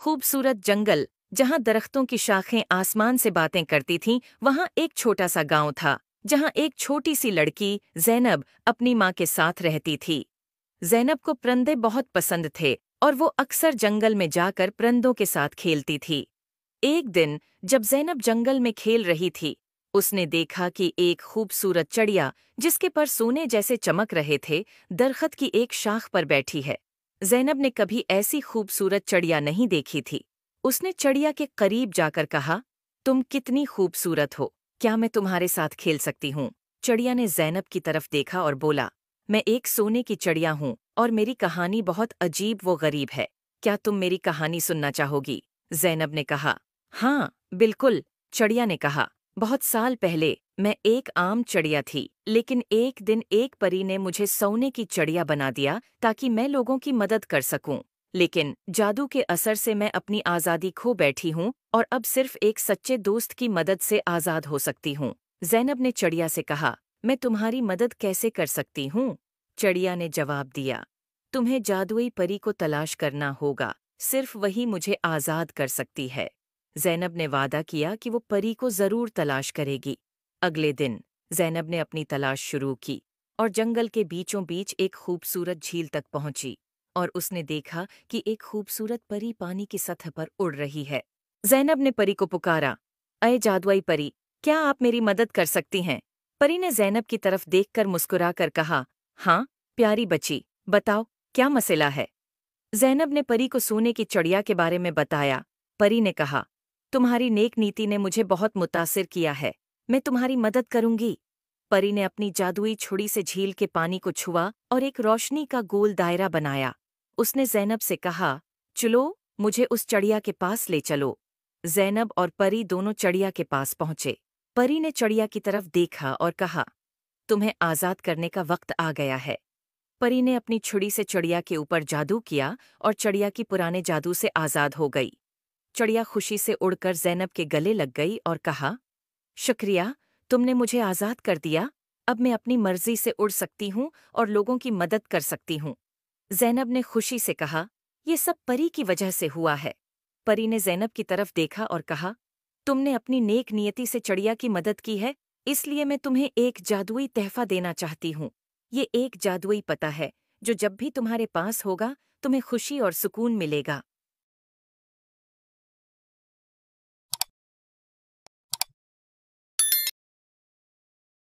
खूबसूरत जंगल, जहाँ दरख्तों की शाखें आसमान से बातें करती थीं, वहाँ एक छोटा सा गांव था, जहाँ एक छोटी सी लड़की ज़ैनब अपनी माँ के साथ रहती थी। ज़ैनब को परिंदे बहुत पसंद थे और वो अक्सर जंगल में जाकर परिंदों के साथ खेलती थी। एक दिन जब ज़ैनब जंगल में खेल रही थी, उसने देखा कि एक खूबसूरत चिड़िया, जिसके पर सोने जैसे चमक रहे थे, दरख्त की एक शाख पर बैठी है। ज़ैनब ने कभी ऐसी खूबसूरत चिड़िया नहीं देखी थी। उसने चिड़िया के करीब जाकर कहा, तुम कितनी खूबसूरत हो, क्या मैं तुम्हारे साथ खेल सकती हूँ? चिड़िया ने ज़ैनब की तरफ देखा और बोला, मैं एक सोने की चिड़िया हूँ और मेरी कहानी बहुत अजीब व गरीब है। क्या तुम मेरी कहानी सुनना चाहोगी? ज़ैनब ने कहा। हाँ, बिल्कुल, चिड़िया ने कहा। बहुत साल पहले मैं एक आम चिड़िया थी, लेकिन एक दिन एक परी ने मुझे सोने की चिड़िया बना दिया ताकि मैं लोगों की मदद कर सकूं। लेकिन जादू के असर से मैं अपनी आज़ादी खो बैठी हूँ और अब सिर्फ एक सच्चे दोस्त की मदद से आज़ाद हो सकती हूँ। ज़ैनब ने चिड़िया से कहा, मैं तुम्हारी मदद कैसे कर सकती हूँ? चिड़िया ने जवाब दिया, तुम्हें जादुई परी को तलाश करना होगा, सिर्फ वही मुझे आज़ाद कर सकती है। ज़ैनब ने वादा किया कि वो परी को ज़रूर तलाश करेगी। अगले दिन ज़ैनब ने अपनी तलाश शुरू की और जंगल के बीचों बीच एक खूबसूरत झील तक पहुंची और उसने देखा कि एक खूबसूरत परी पानी की सतह पर उड़ रही है। ज़ैनब ने परी को पुकारा, अये जादुई परी, क्या आप मेरी मदद कर सकती हैं? परी ने ज़ैनब की तरफ देखकर मुस्कुराकर कहा, हाँ, प्यारी बच्ची, बताओ, क्या मसला है? ज़ैनब ने परी को सोने की चिड़िया के बारे में बताया। परी ने कहा, तुम्हारी नेक नीति ने मुझे बहुत मुतासिर किया है, मैं तुम्हारी मदद करूंगी। परी ने अपनी जादुई छुरी से झील के पानी को छुआ और एक रोशनी का गोल दायरा बनाया। उसने ज़ैनब से कहा, चलो, मुझे उस चिड़िया के पास ले चलो। ज़ैनब और परी दोनों चिड़िया के पास पहुंचे। परी ने चिड़िया की तरफ देखा और कहा, तुम्हें आज़ाद करने का वक्त आ गया है। परी ने अपनी छुरी से चिड़िया के ऊपर जादू किया और चिड़िया की पुराने जादू से आज़ाद हो गई। चिड़िया खुशी से उड़कर ज़ैनब के गले लग गई और कहा, शुक्रिया, तुमने मुझे आज़ाद कर दिया। अब मैं अपनी मर्जी से उड़ सकती हूँ और लोगों की मदद कर सकती हूँ। ज़ैनब ने खुशी से कहा, ये सब परी की वजह से हुआ है। परी ने ज़ैनब की तरफ देखा और कहा, तुमने अपनी नेक नियति से चिड़िया की मदद की है, इसलिए मैं तुम्हें एक जादुई तोहफा देना चाहती हूँ। ये एक जादुई पता है, जो जब भी तुम्हारे पास होगा, तुम्हें खुशी और सुकून मिलेगा।